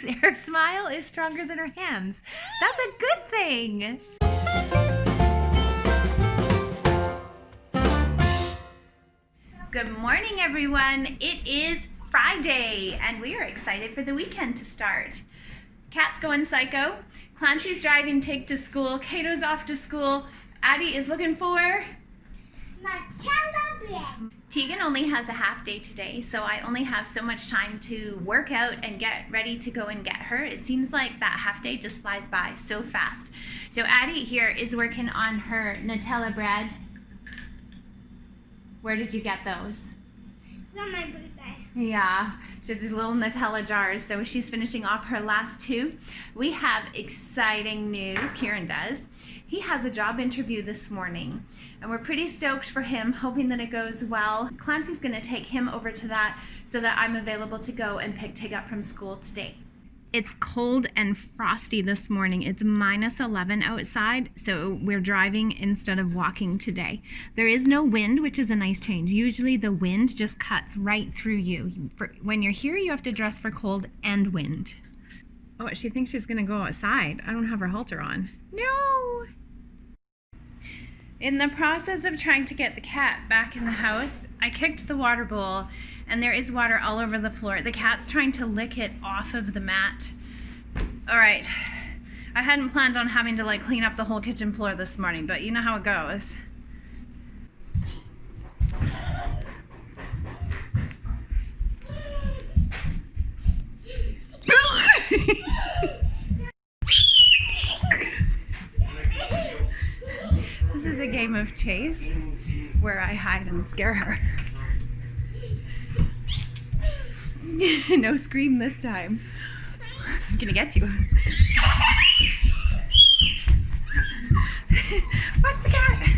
her smile is stronger than her hands. That's a good thing. Good morning, everyone. It is Friday, and we are excited for the weekend to start. Kat's going psycho. Clancy's driving Tig to school. Kato's off to school. Addie is looking for Nutella bread. Tegan only has a half day today, so I only have so much time to work out and get ready to go and get her. It seems like that half day just flies by so fast. So Addie here is working on her Nutella bread. Where did you get those? From my birthday. Yeah, she has these little Nutella jars, so she's finishing off her last two. We have exciting news. Keiran does. He has a job interview this morning, and we're pretty stoked for him, hoping that it goes well. Clancy's going to take him over to that so that I'm available to go and pick Tig up from school today. It's cold and frosty this morning. It's -11 outside, so we're driving instead of walking today. There is no wind, which is a nice change. Usually the wind just cuts right through you. When you're here, you have to dress for cold and wind. Oh, she thinks she's gonna go outside. I don't have her halter on. No! In the process of trying to get the cat back in the house, I kicked the water bowl and there is water all over the floor. The cat's trying to lick it off of the mat. All right, I hadn't planned on having to clean up the whole kitchen floor this morning, but you know how it goes. This is a game of chase where I hide and scare her. No scream this time. I'm gonna get you. Watch the cat.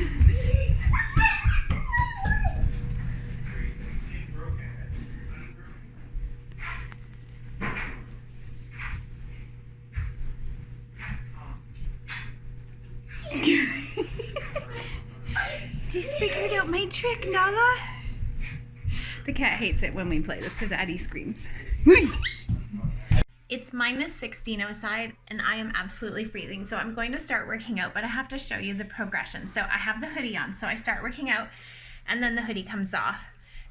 She figured out my trick, Nala. The cat hates it when we play this because Addie screams. It's -16 outside and I am absolutely freezing, so I'm going to start working out, but I have to show you the progression. So I have the hoodie on, so I start working out and then the hoodie comes off.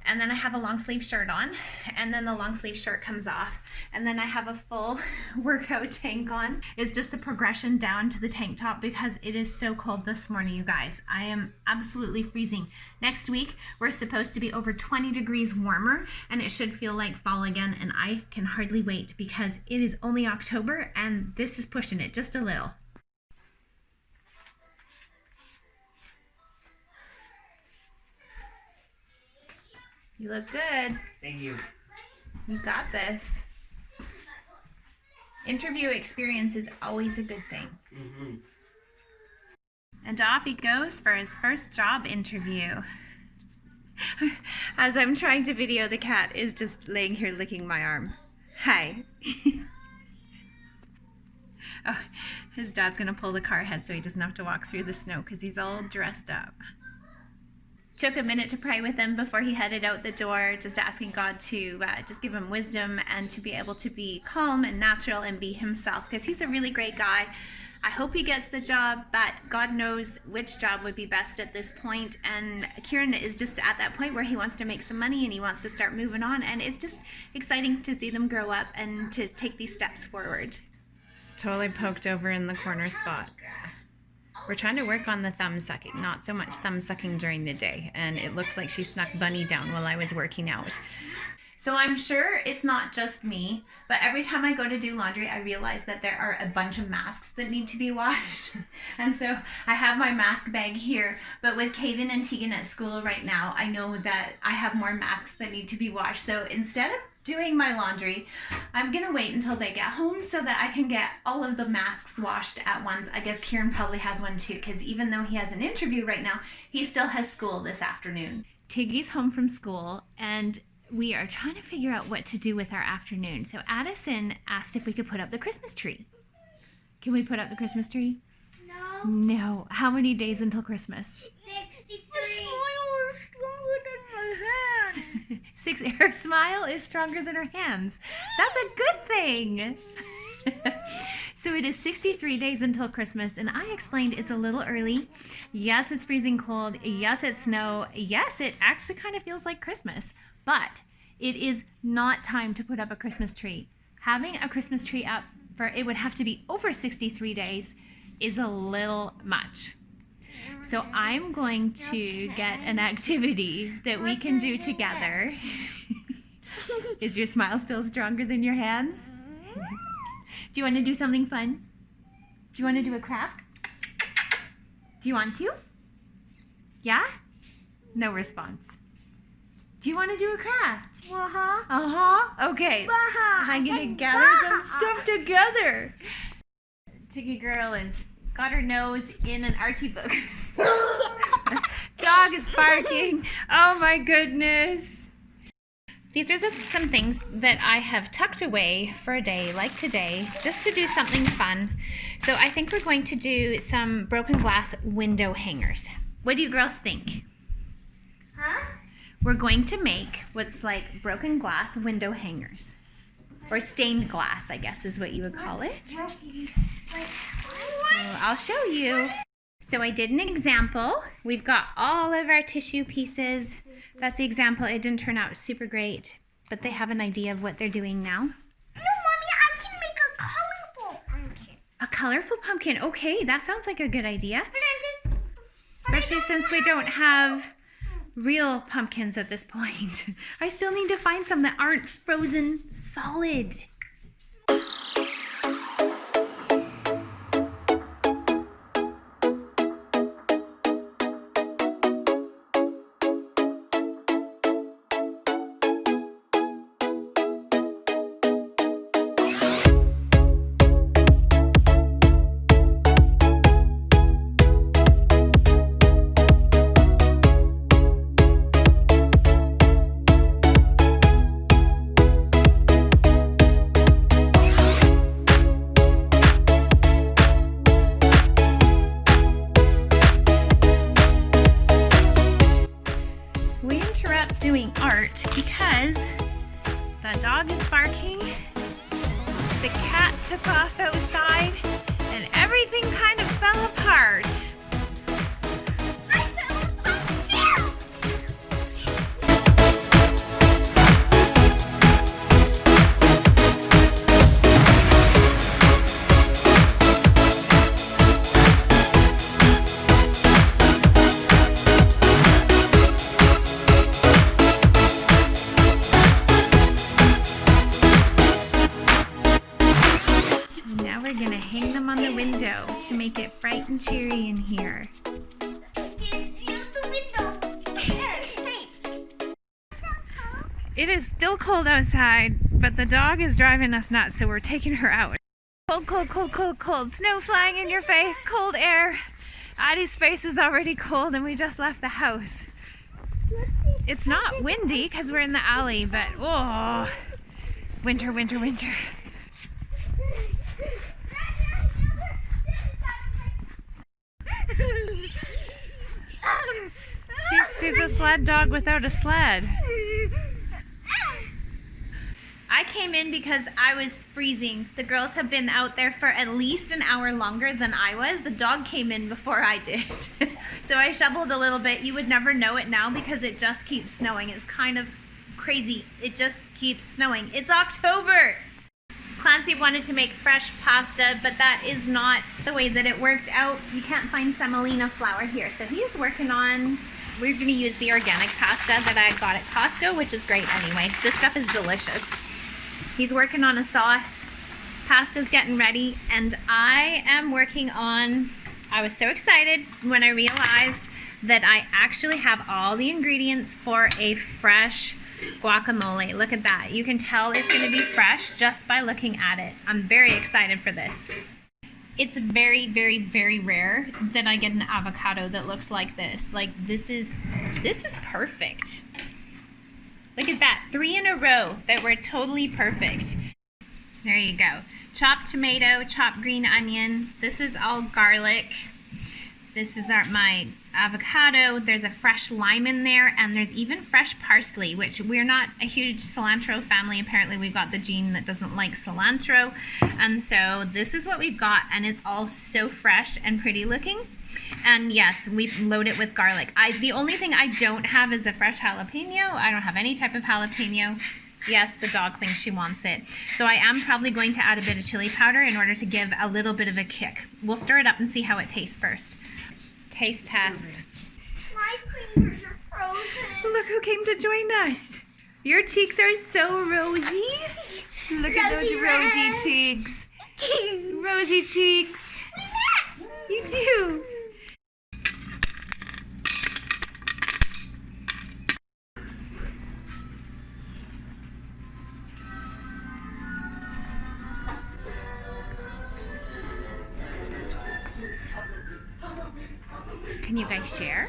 And then I have a long sleeve shirt on, and then the long sleeve shirt comes off. And then I have a full workout tank on. It's just the progression down to the tank top because it is so cold this morning, you guys. I am absolutely freezing. Next week, we're supposed to be over 20 degrees warmer, and it should feel like fall again, and I can hardly wait because it is only October, and this is pushing it just a little. You look good. Thank you. You got this. Interview experience is always a good thing. Mm-hmm. And off he goes for his first job interview. As I'm trying to video, the cat is just laying here licking my arm. Hi. Oh, his dad's gonna pull the car ahead so he doesn't have to walk through the snow because he's all dressed up. Took a minute to pray with him before he headed out the door, just asking God to just give him wisdom and to be able to be calm and natural and be himself, because he's a really great guy. I hope he gets the job, but God knows which job would be best at this point. And Keiran is just at that point where he wants to make some money and he wants to start moving on, and it's just exciting to see them grow up and to take these steps forward. It's totally poked over in the corner spot. We're trying to work on the thumb sucking, not so much thumb sucking during the day, and it looks like she snuck Bunny down while I was working out. So I'm sure it's not just me, but every time I go to do laundry, I realize that there are a bunch of masks that need to be washed. And so I have my mask bag here, but with Keiran and Tegan at school right now, I know that I have more masks that need to be washed. So instead of doing my laundry, I'm gonna wait until they get home so that I can get all of the masks washed at once. I guess Keiran probably has one too, because even though he has an interview right now, he still has school this afternoon. Tiggy's home from school, and we are trying to figure out what to do with our afternoon. So Addison asked if we could put up the Christmas tree. Can we put up the Christmas tree? No. No. How many days until Christmas? 63. The smile is stronger than my hands. Her smile is stronger than her hands. That's a good thing. So it is 63 days until Christmas, and I explained it's a little early. Yes, it's freezing cold. Yes, it's snow. Yes, it actually kind of feels like Christmas, but it is not time to put up a Christmas tree. Having a Christmas tree up for, it would have to be over 63 days, is a little much. So I'm going to get an activity that we can do together. Is your smile still stronger than your hands? Do you want to do something fun? Do you want to do a craft? Do you want to? Yeah? No response. Do you want to do a craft? Uh-huh. Uh-huh. Okay. I'm going to gather some stuff together. Tiggy girl has got her nose in an Archie book. Dog is barking. Oh my goodness. These are some things that I have tucked away for a day like today, just to do something fun. So I think we're going to do some broken glass window hangers. What do you girls think? Huh? We're going to make what's like broken glass window hangers. Or stained glass, I guess is what you would call it. I'll show you. So I did an example. We've got all of our tissue pieces. That's the example. It didn't turn out super great, but they have an idea of what they're doing now. No, Mommy, I can make a colorful pumpkin. A colorful pumpkin. Okay, that sounds like a good idea. Especially since we don't have real pumpkins at this point. I still need to find some that aren't frozen solid. Doing art because the dog is barking, the cat took off outside, and everything kind of fell apart. I fell apart too! Hang them on the window to make it bright and cheery in here. It is still cold outside, but the dog is driving us nuts, so we're taking her out. Cold, cold, cold, cold, cold. Snow flying in your face, cold air. Addie's face is already cold and we just left the house. It's not windy because we're in the alley, but oh, winter, winter, winter. She's a sled dog without a sled. I came in because I was freezing. The girls have been out there for at least an hour longer than I was. The dog came in before I did. So I shoveled a little bit. You would never know it now because it just keeps snowing. It's kind of crazy. It just keeps snowing. It's October. Clancy wanted to make fresh pasta, but that is not the way that it worked out. You can't find semolina flour here. So he is working on, we're going to use the organic pasta that I got at Costco, which is great anyway. This stuff is delicious. He's working on a sauce. Pasta's getting ready, and I am working on, I was so excited when I realized that I actually have all the ingredients for a fresh guacamole. Look at that. You can tell it's going to be fresh just by looking at it. I'm very excited for this. It's very, very, very rare that I get an avocado that looks like this. Like this is perfect. Look at that. 3 in a row that were totally perfect. There you go. Chopped tomato, chopped green onion. This is all garlic. This is my avocado, there's a fresh lime in there, and there's even fresh parsley, which we're not a huge cilantro family. Apparently we've got the gene that doesn't like cilantro, and so this is what we've got, and it's all so fresh and pretty looking. And yes, we load it with garlic. The only thing I don't have is a fresh jalapeno. I don't have any type of jalapeno. Yes, the dog thinks she wants it. So I am probably going to add a bit of chili powder in order to give a little bit of a kick. We'll stir it up and see how it tastes first. Taste test. My fingers are frozen. Look who came to join us. Your cheeks are so rosy. Look at those rosy cheeks. Rosy cheeks. You do. Can you guys share?